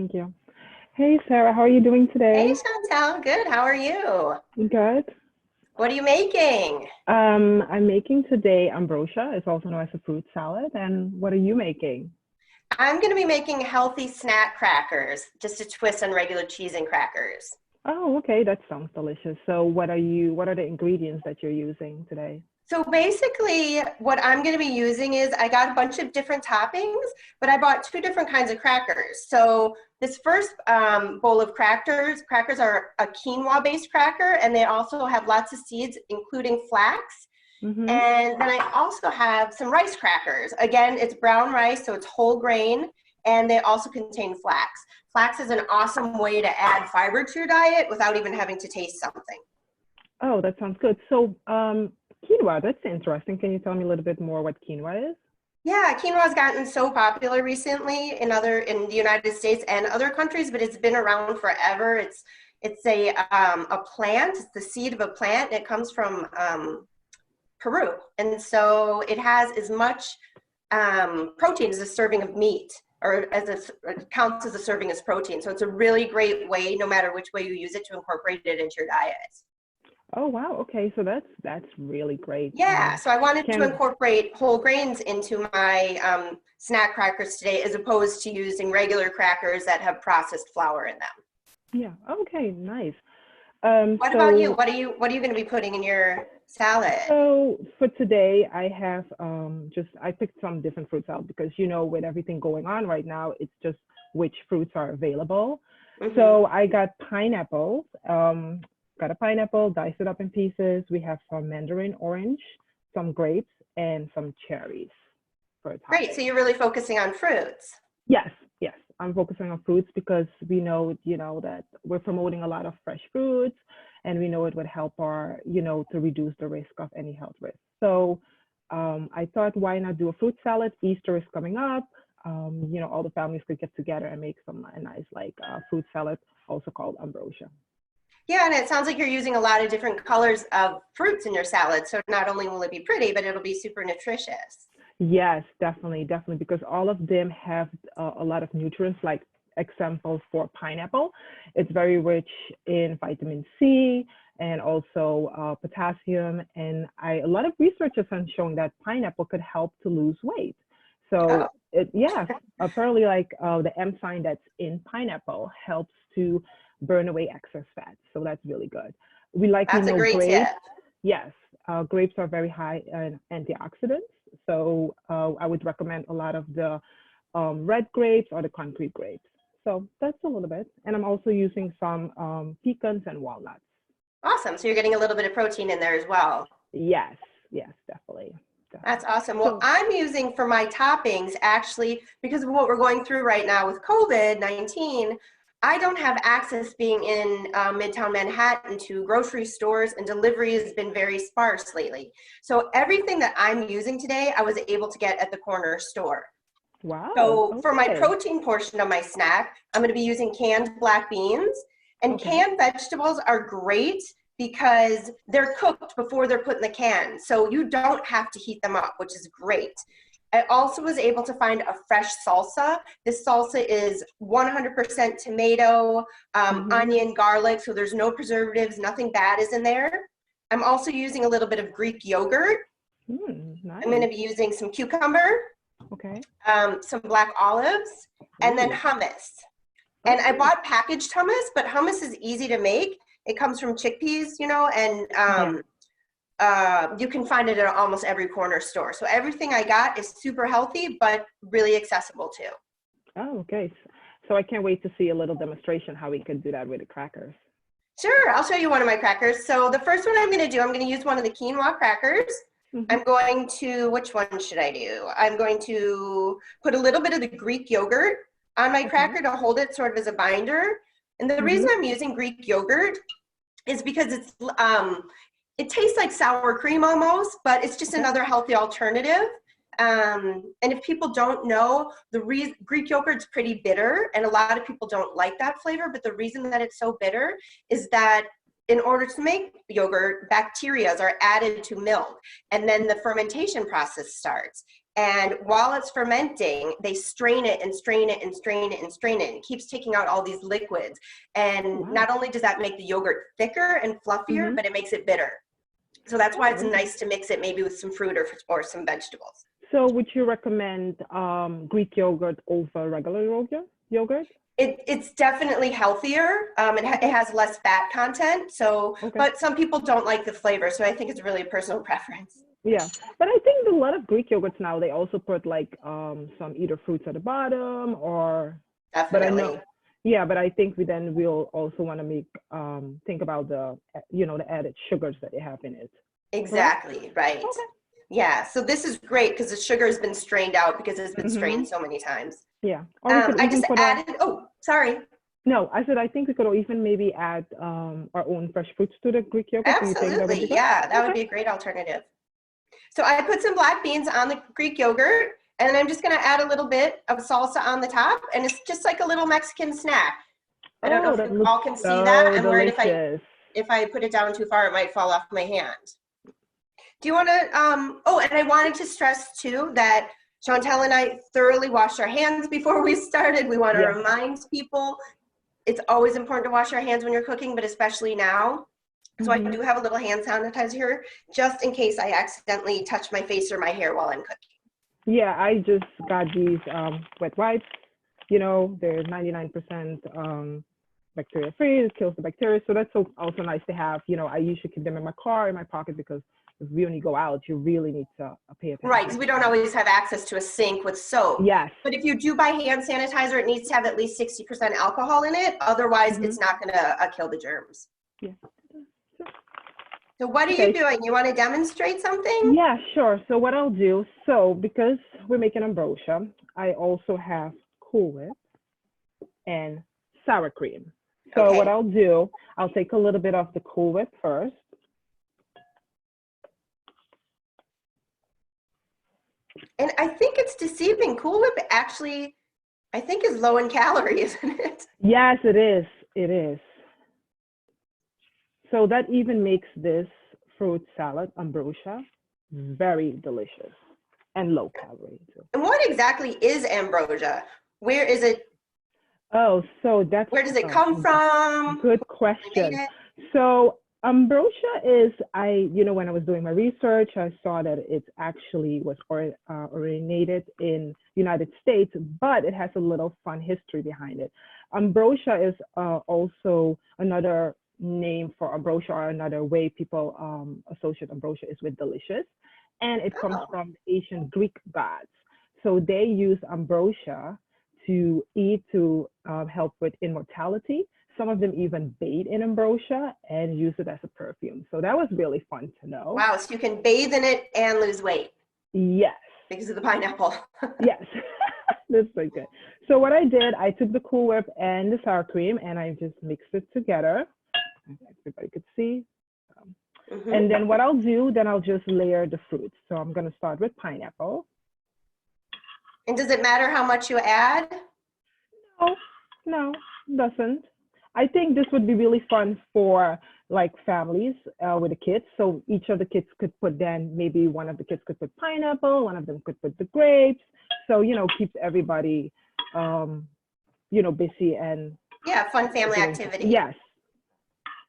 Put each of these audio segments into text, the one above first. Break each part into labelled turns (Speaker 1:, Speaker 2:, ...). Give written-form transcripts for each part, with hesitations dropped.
Speaker 1: Thank you. Hey, Sarah, how are you doing
Speaker 2: Hey
Speaker 1: today?
Speaker 2: Chantal, good. How are you?
Speaker 1: Good.
Speaker 2: What are you making?
Speaker 1: I'm making today ambrosia. It's also known as a fruit salad. And what are you making?
Speaker 2: I'm going to be making healthy snack crackers, just a twist on regular cheese and crackers.
Speaker 1: Oh, okay. That sounds delicious. So what are the ingredients that you're using today?
Speaker 2: So basically, what I'm going to be using is I got a bunch of different toppings, but I bought two different kinds of crackers. So this first bowl of crackers are a quinoa-based cracker, and they also have lots of seeds, including flax.
Speaker 1: Mm-hmm.
Speaker 2: And then I also have some rice crackers. Again, it's brown rice, so it's whole grain, and they also contain flax. Flax is an awesome way to add fiber to your diet without even having to taste something.
Speaker 1: Oh, that sounds good. So, quinoa, that's interesting. Can you tell me a little bit more what quinoa is?
Speaker 2: Yeah, quinoa has gotten so popular recently in the United States and other countries, but it's been around forever. It's a plant. It's the seed of a plant. It comes from Peru, and so it has as much protein as a serving of meat, or it counts as a serving as protein. So it's a really great way, no matter which way you use it, to incorporate it into your diet.
Speaker 1: Oh, wow. Okay. So that's really great.
Speaker 2: Yeah, so I wanted to
Speaker 1: Can
Speaker 2: incorporate whole grains into my snack crackers today, as opposed to using regular crackers that have processed flour in them.
Speaker 1: Yeah. Okay. Nice.
Speaker 2: What about you?
Speaker 1: So
Speaker 2: What are you going to be putting in your salad?
Speaker 1: So for today, I have I picked some different fruits out because with everything going on right now, it's just which fruits are available.
Speaker 2: Hmm.
Speaker 1: So I got pineapples. Got a pineapple, diced it up in pieces. We have some mandarin orange, some grapes, and some cherries for a
Speaker 2: Great, so
Speaker 1: topping.
Speaker 2: you're really focusing on fruits.
Speaker 1: Yes, yes. I'm focusing on fruits because we know, that we're promoting a lot of fresh fruits and we know it would help to reduce the risk of any health risk. So I thought, why not do a fruit salad? Easter is coming up. All the families could get together and make a nice fruit salad, also called ambrosia.
Speaker 2: Yeah, and it sounds like you're using a lot of different colors of fruits in your salad. So not only will it be pretty, but it'll be super nutritious.
Speaker 1: Yes, definitely, definitely, because all of them have a lot of nutrients. Like example for pineapple, it's very rich in vitamin C and also potassium. And a lot of researchers have shown that pineapple could help to lose weight.
Speaker 2: Oh,
Speaker 1: So yes, apparently the enzyme that's in pineapple helps to burn away excess fat. So that's really good. We likely
Speaker 2: that's a
Speaker 1: know
Speaker 2: great tip.
Speaker 1: grapes. Yes, grapes are very high in antioxidants. So I would recommend a lot of the red grapes or the concrete grapes. So that's a little bit. And I'm also using some pecans and walnuts.
Speaker 2: Awesome. So you're getting a little bit of protein in there as well.
Speaker 1: Yes, yes, definitely.
Speaker 2: That's
Speaker 1: Definitely.
Speaker 2: awesome. Well,
Speaker 1: So,
Speaker 2: I'm using for my toppings, actually, because of what we're going through right now with COVID-19, I don't have access, being in Midtown Manhattan, to grocery stores, and delivery has been very sparse lately. So everything that I'm using today, I was able to get at the corner store.
Speaker 1: wow,
Speaker 2: So for my
Speaker 1: okay,
Speaker 2: protein portion of my snack, I'm going to be using canned black beans. And
Speaker 1: okay.
Speaker 2: canned vegetables are great because they're cooked before they're put in the can. So you don't have to heat them up, which is great. I also was able to find a fresh salsa. This salsa is 100% tomato,
Speaker 1: Mm-hmm.
Speaker 2: onion, garlic, so there's no preservatives, nothing bad is in there. I'm also using a little bit of Greek yogurt. I'm going
Speaker 1: Nice.
Speaker 2: to be using some cucumber,
Speaker 1: Okay.
Speaker 2: some black olives, and then
Speaker 1: Ooh,
Speaker 2: hummus. And I
Speaker 1: okay.
Speaker 2: bought packaged hummus, but hummus is easy to make. It comes from chickpeas, and
Speaker 1: Yeah.
Speaker 2: you can find it at almost every corner store. So everything I got is super healthy, but really accessible too.
Speaker 1: Oh, okay. So I can't wait to see a little demonstration how we could do that with the crackers.
Speaker 2: Sure, I'll show you one of my crackers. So the first one I'm going to do, I'm going to use one of the quinoa crackers.
Speaker 1: Mm-hmm.
Speaker 2: I'm going to, which one should I do? I'm going to put a little bit of the Greek yogurt on my
Speaker 1: Okay.
Speaker 2: cracker to hold it sort of as a binder. And the reason
Speaker 1: Mm-hmm.
Speaker 2: I'm using Greek yogurt is because it tastes like sour cream almost, but it's just
Speaker 1: Okay.
Speaker 2: another healthy alternative. And if people don't know, Greek yogurt's pretty bitter, and a lot of people don't like that flavor. But the reason that it's so bitter is that in order to make yogurt, bacteria are added to milk, and then the fermentation process starts. And while it's fermenting, they strain it and strain it and strain it and strain it. And it keeps taking out all these liquids. And not only does that make the yogurt thicker and fluffier, but it makes it bitter. So that's why it's nice to mix it maybe with some fruit or some vegetables.
Speaker 1: So would you recommend Greek yogurt over regular yogurt?
Speaker 2: It's definitely healthier. It has less fat content. So, but some people don't like the flavor. So I think it's really a personal preference.
Speaker 1: Yeah, but I think a lot of Greek yogurts now, they also put like some either fruits at the bottom or.
Speaker 2: Definitely.
Speaker 1: But I know, yeah, but I think we'll also want to make think about the the added sugars that they have in it.
Speaker 2: Exactly, right.
Speaker 1: Okay.
Speaker 2: Yeah, so this is great because the sugar has been strained out because it's been strained so many times.
Speaker 1: Yeah.
Speaker 2: I just added, sorry.
Speaker 1: No, I said I think we could even maybe add our own fresh fruits to the Greek yogurt.
Speaker 2: Absolutely, that would be a great alternative. So I put some black beans on the Greek yogurt, and I'm just going to add a little bit of salsa on the top, and it's just like a little Mexican snack. I don't know if you all can see that. I'm worried if I put it down too far, it might fall off my hand. Do you want to, and I wanted to stress too that Chantal and I thoroughly washed our hands before we started. We want to remind people it's always important to wash our hands when you're cooking, but especially now. So I do have a little hand sanitizer here, just in case I accidentally touch my face or my hair while I'm cooking.
Speaker 1: Yeah, I just got these wet wipes. They're 99% bacteria free. It kills the bacteria. So that's also nice to have. I usually keep them in my car, in my pocket, because if we only go out, you really need to pay attention. Right,
Speaker 2: because we don't always have access to a sink with soap.
Speaker 1: Yes.
Speaker 2: But if you do buy hand sanitizer, it needs to have at least 60% alcohol in it. Otherwise, it's not going to kill the germs.
Speaker 1: Yeah.
Speaker 2: So what are you doing? You want to demonstrate something?
Speaker 1: Yeah, sure. So what I'll do, because we're making ambrosia, I also have Cool Whip and sour cream. So what I'll do, I'll take a little bit of the Cool Whip first.
Speaker 2: And I think it's deceiving. Cool Whip actually, I think, is low in calories, isn't it?
Speaker 1: Yes, it is. It is. So that even makes this fruit salad, ambrosia, very delicious and low calorie too.
Speaker 2: And what exactly is ambrosia? Where is it?
Speaker 1: Oh, so that's
Speaker 2: where does it come from?
Speaker 1: Good question. So ambrosia is, when I was doing my research, I saw that it actually was originated in United States, but it has a little fun history behind it. Ambrosia is also another name for ambrosia, or another way people associate ambrosia is with delicious. And it comes from the ancient Greek gods. So they use ambrosia to eat to help with immortality. Some of them even bathe in ambrosia and use it as a perfume. So that was really fun to know.
Speaker 2: Wow, so you can bathe in it and lose weight.
Speaker 1: Yes.
Speaker 2: Because of the pineapple.
Speaker 1: Yes, that's so good. So what I did, I took the Cool Whip and the sour cream and I just mixed it together. Everybody could see. And then what I'll do, then I'll just layer the fruits. So I'm gonna start with pineapple.
Speaker 2: And does it matter how much you add?
Speaker 1: No, it doesn't. I think this would be really fun for like families with the kids. So each of the kids could put maybe one of the kids could put pineapple, one of them could put the grapes. So, keeps everybody, busy and.
Speaker 2: Yeah, fun family activity.
Speaker 1: Yes.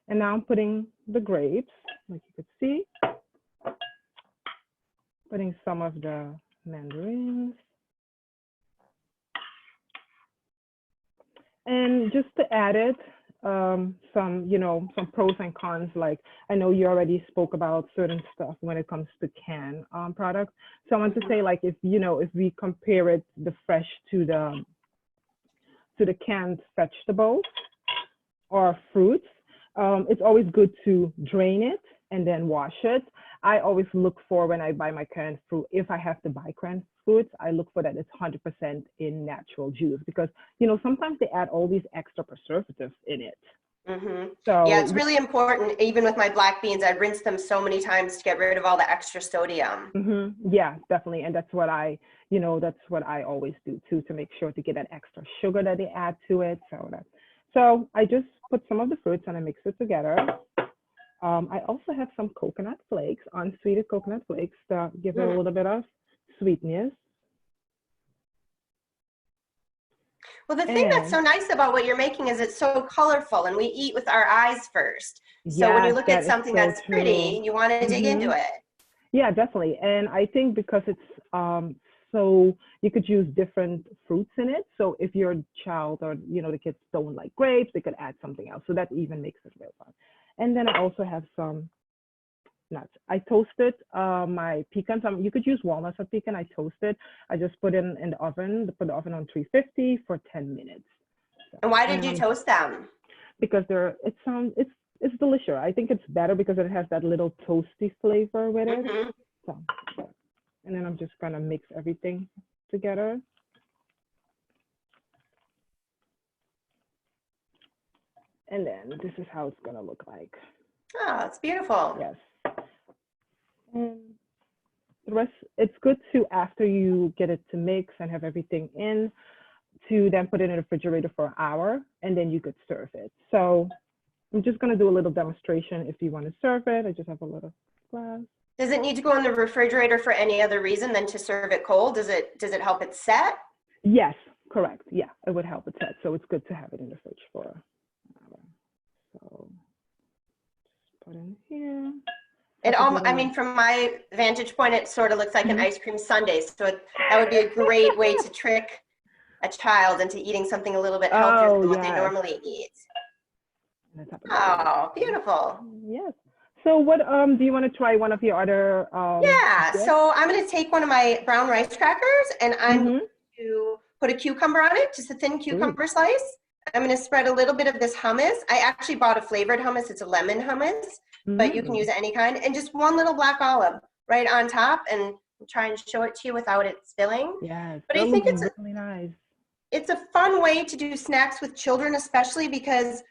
Speaker 1: And now I'm putting the grapes, like you could see. Putting some of the mandarins. And just to add it, some pros and cons, like I know you already spoke about certain stuff when it comes to canned products. So I want to say, like, if we compare it, the fresh to the canned vegetables or fruits, it's always good to drain it and then wash it. I always look for, when I buy my canned fruit, if I have to buy canned fruits, I look for that it's 100% in natural juice, because sometimes they add all these extra preservatives in it. So
Speaker 2: yeah, it's really important. Even with my black beans, I rinse them so many times to get rid of all the extra sodium.
Speaker 1: Yeah, definitely. And that's what I always do too, to make sure to get that extra sugar that they add to it. So I just put some of the fruits and I mix it together. I also have some coconut flakes, unsweetened coconut flakes, to give it a little bit of sweetness.
Speaker 2: Well, the thing that's so nice about what you're making is it's so colorful, and we eat with our eyes first. So when you
Speaker 1: Yes,
Speaker 2: look at
Speaker 1: that is
Speaker 2: something
Speaker 1: so
Speaker 2: that's
Speaker 1: true.
Speaker 2: pretty, you want to dig into it.
Speaker 1: Yeah, definitely. And I think because it's so you could use different fruits in it. So if your child or the kids don't like grapes, they could add something else. So that even makes it real fun. And then I also have some nuts. I toasted my pecans. You could use walnuts or pecan. I toasted. I just put in the oven. Put the oven on 350 for 10 minutes. So,
Speaker 2: and why did you toast them?
Speaker 1: Because it's delicious. I think it's better because it has that little toasty flavor with it. So, and then I'm just gonna mix everything together. And then this is how it's gonna look like.
Speaker 2: Oh, it's beautiful.
Speaker 1: Yes. And the rest, it's good to, after you get it to mix and have everything in, to then put it in the refrigerator for an hour, and then you could serve it. So I'm just gonna do a little demonstration. If you want to serve it, I just have a little glass.
Speaker 2: Does it need to go in the refrigerator for any other reason than to serve it cold? Does it help it set?
Speaker 1: Yes, correct. Yeah, it would help it set. So it's good to have it in the fridge for an hour. So just put in here.
Speaker 2: I mean, from my vantage point, it sort of looks like an ice cream sundae. So that would be a great way to trick a child into eating something a little bit healthier than what they normally eat. Oh, beautiful.
Speaker 1: Yes. So what do you want to try one of your other
Speaker 2: dips? So I'm going to take one of my brown rice crackers, and I'm going to put a cucumber on it, just a thin cucumber slice. I'm going to spread a little bit of this hummus. I actually bought a flavored hummus. It's a lemon hummus, but you can use any kind. And just one little black olive right on top, and try and show it to you without it spilling.
Speaker 1: Yes,
Speaker 2: but I think it's
Speaker 1: really nice.
Speaker 2: It's a fun way to do snacks with children, especially because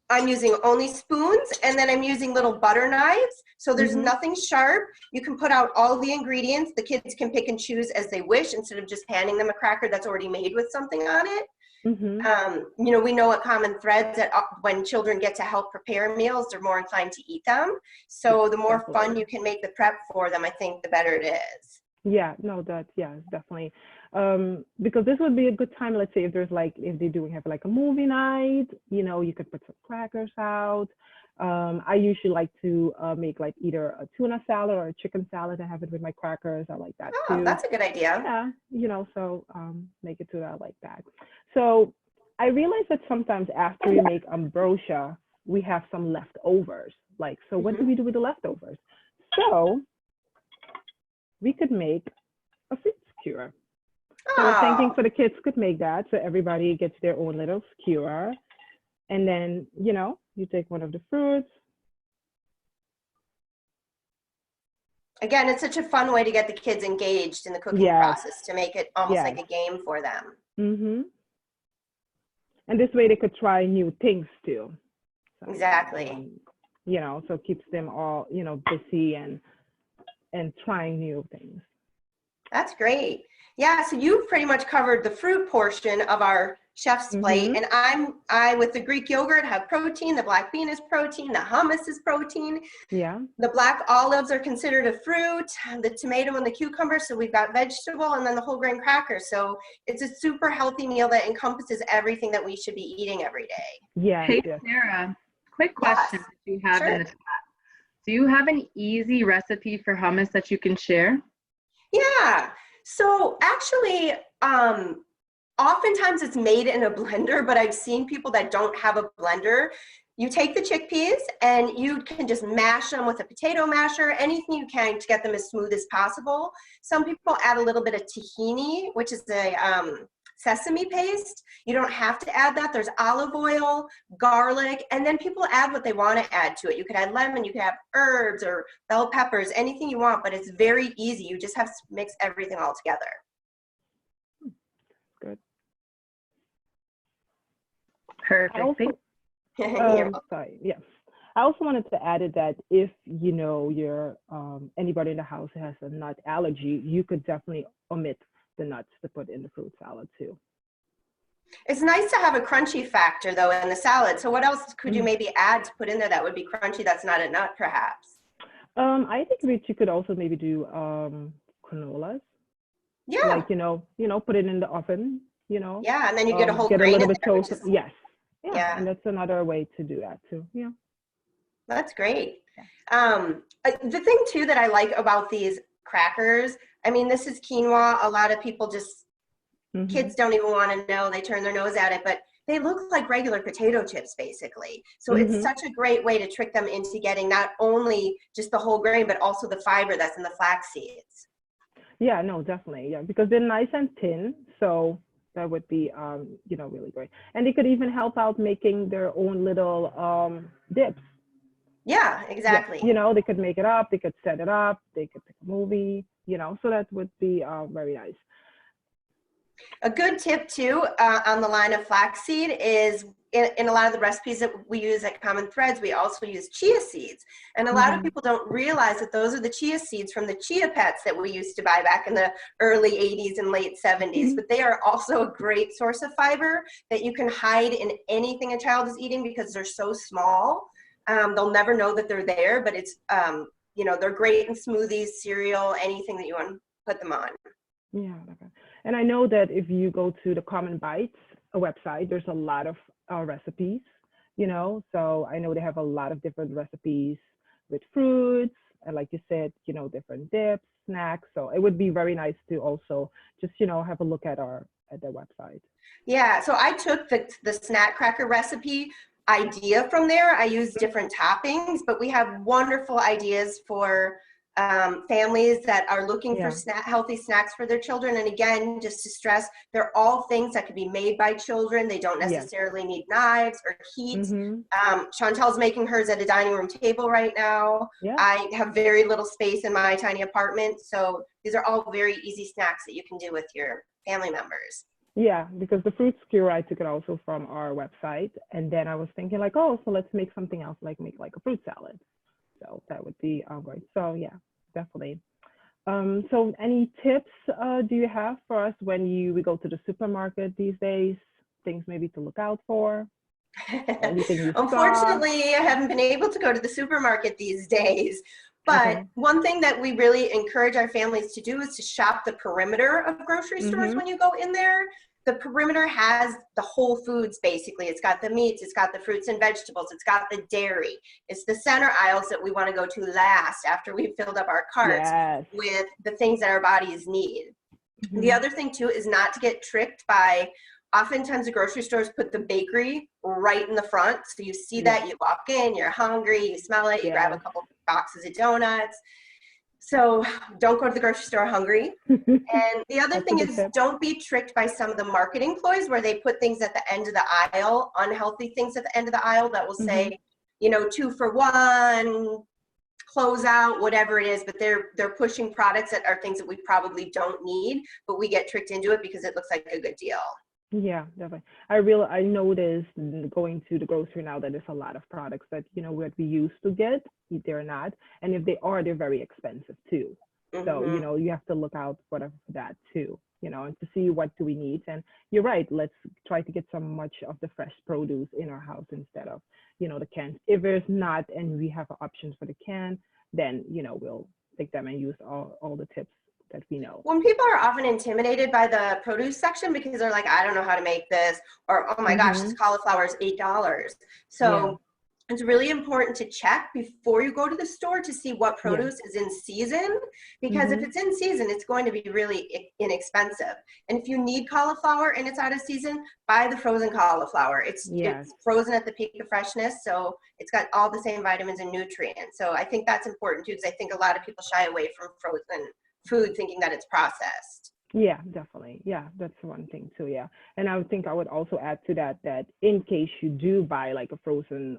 Speaker 2: I'm using only spoons, and then I'm using little butter knives. So there's nothing sharp. You can put out all the ingredients. The kids can pick and choose as they wish instead of just handing them a cracker that's already made with something on it. We know at Common Threads that when children get to help prepare meals, they're more inclined to eat them. So the more fun you can make the prep for them, I think the better it is. Yeah, no, definitely. Because this would be a good time, let's say if they do have like a movie night, you could put some crackers out. I usually like to make like either a tuna salad or a chicken salad and have it with my crackers. I like that too. That's a good idea.
Speaker 1: Yeah, so make it to that like that. So I realized that sometimes after we make ambrosia, we have some leftovers. So what do we do with the leftovers? So we could make a fruit skewer. So I was thinking for the kids could make that. So everybody gets their own little skewer. And then, you take one of the fruits.
Speaker 2: Again, it's such a fun way to get the kids engaged in the cooking process, to make it almost like a game for them.
Speaker 1: And this way they could try new things too. So,
Speaker 2: exactly.
Speaker 1: So it keeps them all, busy and trying new things.
Speaker 2: That's great. Yeah, so you've pretty much covered the fruit portion of our chef's plate, and I with the Greek yogurt have protein, the black bean is protein, the hummus is protein.
Speaker 1: Yeah.
Speaker 2: The black olives are considered a fruit, the tomato and the cucumber, so we've got vegetable, and then the whole grain cracker. So it's a super healthy meal that encompasses everything that we should be eating every day.
Speaker 1: Yeah.
Speaker 3: Hey, Sarah, quick question that you have in the chat. Do you have an easy recipe for hummus that you can share?
Speaker 2: Yeah. So actually, oftentimes it's made in a blender, but I've seen people that don't have a blender. You take the chickpeas and you can just mash them with a potato masher, anything you can to get them as smooth as possible. Some people add a little bit of tahini, which is a sesame paste. You don't have to add that. There's olive oil, garlic, and then people add what they want to add to it. You could add lemon, you could have herbs or bell peppers, anything you want, but it's very easy. You just have to mix everything all together.
Speaker 1: Good.
Speaker 3: Perfect.
Speaker 1: Sorry. Yes. I also wanted to add that if you're anybody in the house who has a nut allergy, you could definitely omit the nuts to put in the fruit salad too.
Speaker 2: It's nice to have a crunchy factor though in the salad. So what else could you maybe add to put in there that would be crunchy that's not a nut perhaps?
Speaker 1: I think you could also maybe do canolas.
Speaker 2: Yeah.
Speaker 1: Like, put it in the oven,
Speaker 2: Yeah, and then you get a whole
Speaker 1: get a
Speaker 2: grain
Speaker 1: little
Speaker 2: in
Speaker 1: bit
Speaker 2: there, which
Speaker 1: toasted.
Speaker 2: is,
Speaker 1: Yes. Yeah.
Speaker 2: yeah,
Speaker 1: And that's another way to do that too. Yeah.
Speaker 2: that's great. The thing too that I like about these crackers, I mean, this is quinoa. A lot of people just, kids don't even want to know. They turn their nose at it, but they look like regular potato chips, basically. So it's such a great way to trick them into getting not only just the whole grain, but also the fiber that's in the flax seeds.
Speaker 1: Yeah, no, definitely. Yeah, because they're nice and thin. So that would be, really great. And they could even help out making their own little dips.
Speaker 2: Yeah, exactly.
Speaker 1: Yeah, they could make it up. They could set it up. They could pick a movie, so that would be very nice.
Speaker 2: A good tip too on the line of flaxseed is in a lot of the recipes that we use at Common Threads, we also use chia seeds. And a lot of people don't realize that those are the chia seeds from the chia pets that we used to buy back in the early 80s and late 70s. But they are also a great source of fiber that you can hide in anything a child is eating because they're so small. They'll never know that they're there, but it's, they're great in smoothies, cereal, anything that you want to put them on.
Speaker 1: Yeah. Okay. And I know that if you go to the Common Bites website, there's a lot of recipes, so I know they have a lot of different recipes with fruits and, like you said, different dips, snacks. So it would be very nice to also just, have a look at their website.
Speaker 2: Yeah. So I took the snack cracker recipe idea from there. I used different toppings, but we have wonderful ideas for families that are looking for healthy snacks for their children. And again, just to stress, they're all things that could be made by children. They don't necessarily need knives or heat. Chantal's making hers at a dining room table right now. I have very little space in my tiny apartment. So these are all very easy snacks that you can do with your family members.
Speaker 1: Yeah, because the fruit skewer, I took it also from our website. And then I was thinking like, so let's make something else, like make like a fruit salad. So that would be great. So yeah, definitely. So any tips do you have for us when we go to the supermarket these days? Things maybe to look out for? Anything you
Speaker 2: Unfortunately, I haven't been able to go to the supermarket these days. But one thing that we really encourage our families to do is to shop the perimeter of grocery stores when you go in there. The perimeter has the whole foods, basically. It's got the meats, it's got the fruits and vegetables, it's got the dairy. It's the center aisles that we want to go to last after we've filled up our carts with the things that our bodies need. The other thing, too, is not to get tricked by, oftentimes the grocery stores put the bakery right in the front. So you see that, you walk in, you're hungry, you smell it, you grab a couple boxes of donuts. So don't go to the grocery store hungry. And the other thing is don't be tricked by some of the marketing ploys where they put things at the end of the aisle, unhealthy things at the end of the aisle that will say, 2 for 1, close out, whatever it is, but they're pushing products that are things that we probably don't need, but we get tricked into it because it looks like a good deal.
Speaker 1: Yeah, definitely. I noticed going to the grocery now that there's a lot of products that, what we used to get, they're not. And if they are, they're very expensive too. So, you have to look out for that too, and to see what do we need. And you're right, let's try to get much of the fresh produce in our house instead of, the cans. If there's not, and we have options for the can, then, we'll take them and use all the tips that we know.
Speaker 2: When people are often intimidated by the produce section because they're like, I don't know how to make this, or oh my gosh, this cauliflower is $8. So it's really important to check before you go to the store to see what produce is in season, because if it's in season, it's going to be really inexpensive. And if you need cauliflower and it's out of season, buy the frozen cauliflower. It's frozen at the peak of freshness, so it's got all the same vitamins and nutrients. So I think that's important too, because I think a lot of people shy away from frozen food thinking that it's processed.
Speaker 1: Yeah, definitely. Yeah, that's one thing too. Yeah. And I would think I would also add to that in case you do buy like a frozen,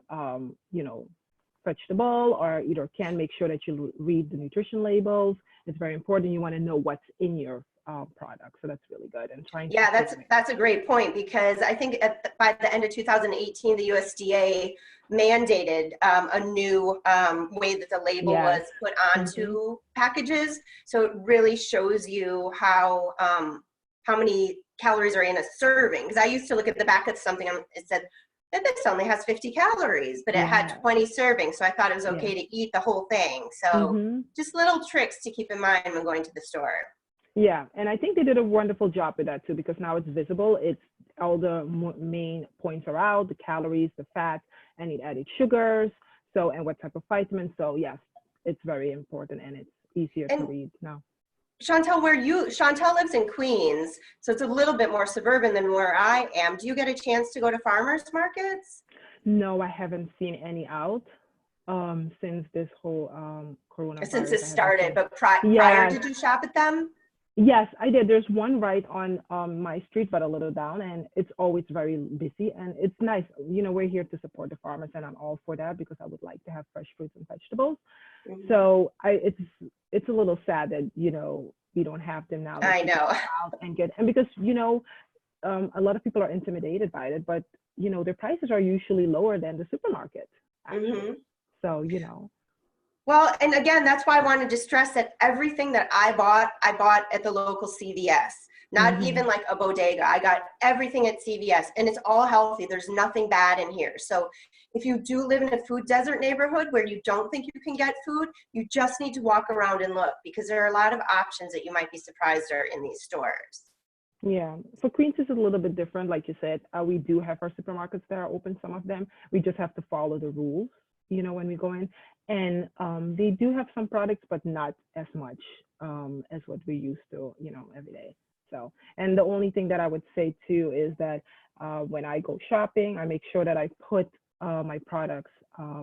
Speaker 1: vegetable or either can, make sure that you read the nutrition labels. It's very important. You want to know what's in your product. So that's really good. And trying to
Speaker 2: that's a great point, because I think by the end of 2018, the USDA mandated a new way that the label was put onto packages. So it really shows you how many calories are in a serving. Because I used to look at the back of something and it said that this only has 50 calories, but it had 20 servings. So I thought it was okay to eat the whole thing. So just little tricks to keep in mind when going to the store.
Speaker 1: Yeah, and I think they did a wonderful job with that too, because now it's visible. It's all the main points are out, the calories, the fat, any added sugars, so, and what type of vitamins. So yes, it's very important and it's easier to read now.
Speaker 2: Chantal, Chantal lives in Queens, so it's a little bit more suburban than where I am. Do you get a chance to go to farmers markets?
Speaker 1: No, I haven't seen any out since this whole coronavirus.
Speaker 2: Since it started, but prior, did you shop at them?
Speaker 1: Yes, I did. There's one right on my street, but a little down, and it's always very busy. And it's nice. You know, we're here to support the farmers, and I'm all for that because I would like to have fresh fruits and vegetables. Mm-hmm. So it's a little sad that, you know, we don't have them now.
Speaker 2: I know.
Speaker 1: And because, you know, a lot of people are intimidated by it, but, you know, their prices are usually lower than the supermarket, actually. Mm-hmm. So, you know.
Speaker 2: Well, and again, that's why I wanted to stress that everything that I bought at the local CVS, not even like a bodega. I got everything at CVS, and it's all healthy. There's nothing bad in here. So if you do live in a food desert neighborhood where you don't think you can get food, you just need to walk around and look, because there are a lot of options that you might be surprised are in these stores.
Speaker 1: Yeah, so Queens is a little bit different. Like you said, we do have our supermarkets that are open, some of them. We just have to follow the rules, you know, when we go in. And they do have some products, but not as much as what we used to, you know, every day. So, and the only thing that I would say too is that when I go shopping, I make sure that I put my products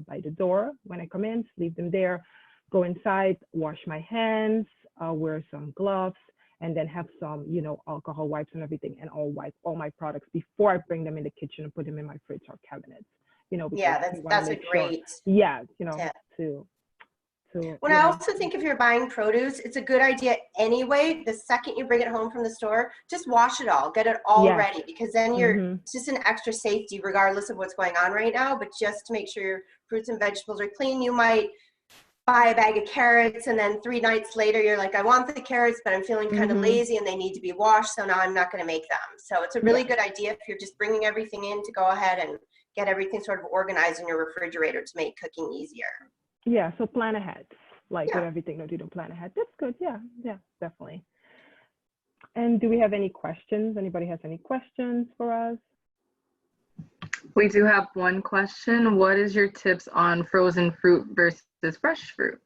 Speaker 1: by the door when I come in, leave them there, go inside, wash my hands, wear some gloves, and then have some, you know, alcohol wipes and everything, and I'll wipe all my products before I bring them in the kitchen and put them in my fridge or cabinets. You know,
Speaker 2: yeah, that's a great
Speaker 1: you know,
Speaker 2: tip.
Speaker 1: When
Speaker 2: I also think if you're buying produce, it's a good idea anyway. The second you bring it home from the store, just wash it all, get it all ready, because then it's just an extra safety regardless of what's going on right now. But just to make sure your fruits and vegetables are clean, you might buy a bag of carrots and then 3 nights later you're like, I want the carrots, but I'm feeling kind of lazy and they need to be washed, so now I'm not going to make them. So it's a really good idea if you're just bringing everything in to go ahead and get everything sort of organized in your refrigerator to make cooking easier.
Speaker 1: Yeah, so plan ahead, like with everything that you don't plan ahead. That's good. Yeah, definitely. And do we have any questions? Anybody has any questions for us?
Speaker 3: We do have one question. What is your tips on frozen fruit versus fresh fruit?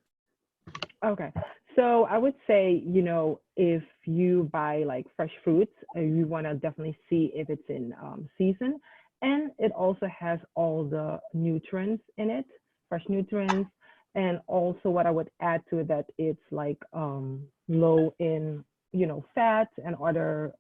Speaker 1: Okay, so I would say, you know, if you buy like fresh fruits, you want to definitely see if it's in season, and it also has all the nutrients in it, fresh nutrients. And also what I would add to it, that it's like low in, you know, fat and other,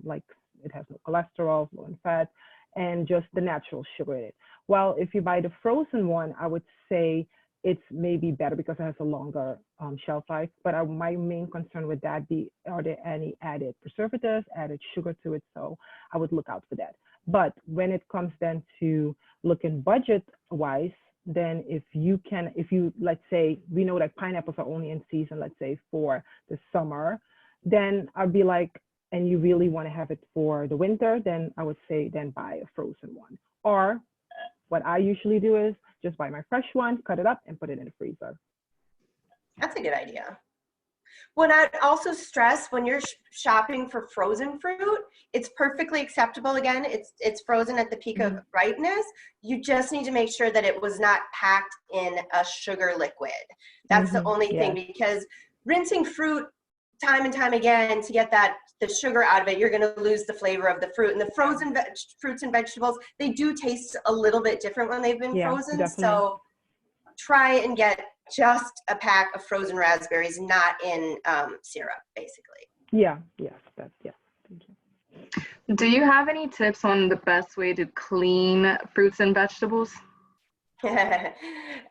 Speaker 1: like it has no cholesterol, low in fat, and just the natural sugar in it. While if you buy the frozen one, I would say it's maybe better because it has a longer shelf life. But my main concern with that are there any added preservatives, added sugar to it? So I would look out for that. But when it comes then to looking budget wise, then if you, let's say, we know that pineapples are only in season, let's say for the summer, then I'd be like, and you really want to have it for the winter, then I would say then buy a frozen one. Or what I usually do is just buy my fresh one, cut it up and put it in the freezer.
Speaker 2: That's a good idea. What I'd also stress when you're shopping for frozen fruit, it's perfectly acceptable. Again, it's frozen at the peak of ripeness. You just need to make sure that it was not packed in a sugar liquid. That's the only thing, because rinsing fruit time and time again to get the sugar out of it, you're going to lose the flavor of the fruit. And the frozen fruits and vegetables, they do taste a little bit different when they've been frozen. Definitely. So try and get just a pack of frozen raspberries, not in syrup, basically.
Speaker 1: Thank you.
Speaker 3: Do you have any tips on the best way to clean fruits and vegetables?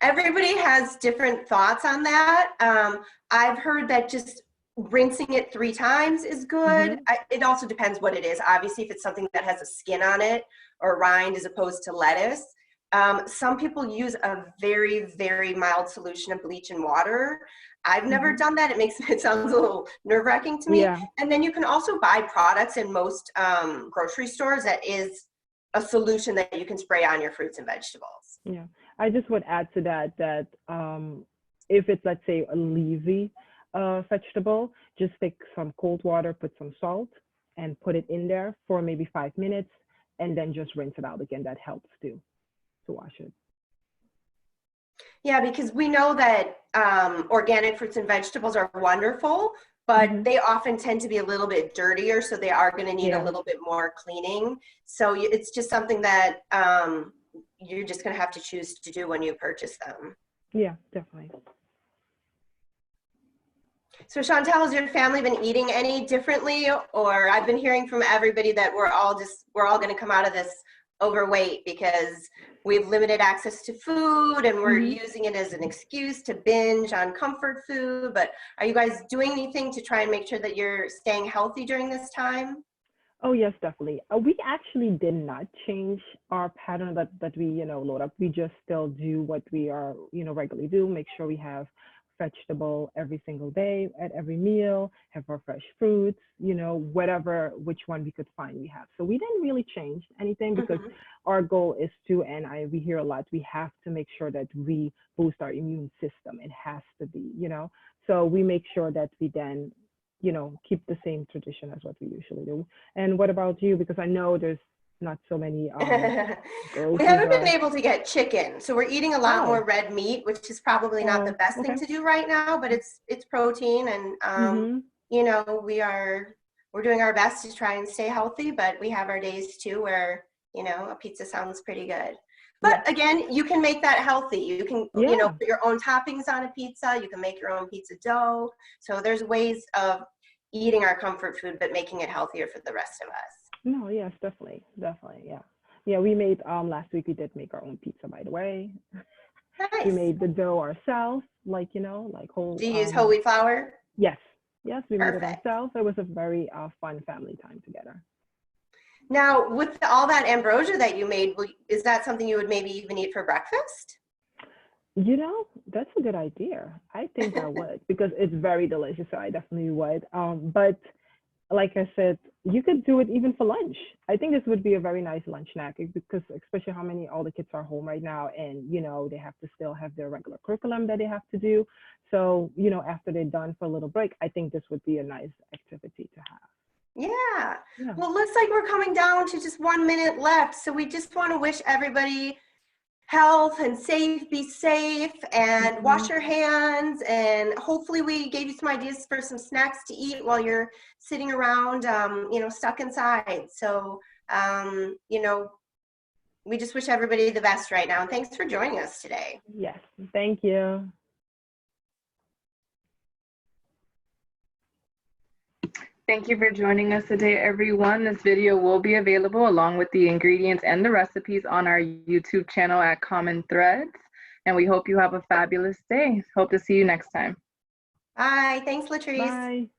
Speaker 2: Everybody has different thoughts on that. I've heard that just rinsing it 3 times is good. It also depends what it is. Obviously, if it's something that has a skin on it or rind as opposed to lettuce. Some people use a very, very mild solution of bleach and water. I've never done that. It sounds a little nerve-wracking to me. Yeah. And then you can also buy products in most grocery stores that is a solution that you can spray on your fruits and vegetables.
Speaker 1: Yeah, I just would add to that if it's, let's say, a leafy, a vegetable, just take some cold water, put some salt, and put it in there for maybe 5 minutes, and then just rinse it out again. That helps too, to wash it.
Speaker 2: Yeah, because we know that organic fruits and vegetables are wonderful, but they often tend to be a little bit dirtier, so they are going to need a little bit more cleaning. So it's just something that you're just going to have to choose to do when you purchase them.
Speaker 1: Yeah, definitely.
Speaker 2: So Chantal, has your family been eating any differently? Or I've been hearing from everybody that we're all going to come out of this overweight because we have limited access to food and we're using it as an excuse to binge on comfort food. But are you guys doing anything to try and make sure that you're staying healthy during this time?
Speaker 1: Oh, yes, definitely. We actually did not change our pattern that we, load up. We just still do what we are, regularly do, make sure we have vegetable every single day at every meal, have our fresh fruits, which one we could find we have. So we didn't really change anything because our goal is to, and we hear a lot, we have to make sure that we boost our immune system. It has to be, so we make sure that we then, keep the same tradition as what we usually do. And what about you? Because I know there's not so many
Speaker 2: we haven't been able to get chicken, so we're eating a lot more red meat, which is probably not the best thing to do right now, but it's protein, and we're doing our best to try and stay healthy, but we have our days too where a pizza sounds pretty good. But again, you can make that healthy. You can put your own toppings on a pizza, you can make your own pizza dough. So there's ways of eating our comfort food but making it healthier for the rest of us.
Speaker 1: No, yes, definitely, yeah. Yeah, we made last week we did make our own pizza, by the way.
Speaker 2: Nice.
Speaker 1: We made the dough ourselves, like whole.
Speaker 2: Do you use whole wheat flour?
Speaker 1: Yes, we made it
Speaker 2: Perfect.
Speaker 1: ourselves. It was a very fun family time together.
Speaker 2: Now, with all that ambrosia that you made, is that something you would maybe even eat for breakfast?
Speaker 1: That's a good idea. I think I would because it's very delicious. So I definitely would. But like I said, you could do it even for lunch. I think this would be a very nice lunch snack because especially how all the kids are home right now and, they have to still have their regular curriculum that they have to do. So, after they're done for a little break, I think this would be a nice activity to have.
Speaker 2: Yeah. Well, it looks like we're coming down to just 1 minute left. So we just want to wish everybody health and be safe and wash your hands, and hopefully we gave you some ideas for some snacks to eat while you're sitting around stuck inside. So we just wish everybody the best right now, and thanks for joining us today.
Speaker 1: Yes, thank you.
Speaker 3: Thank you for joining us today, everyone. This video will be available along with the ingredients and the recipes on our YouTube channel at Common Threads. And we hope you have a fabulous day. Hope to see you next time.
Speaker 2: Bye. Thanks, Latrice.
Speaker 1: Bye.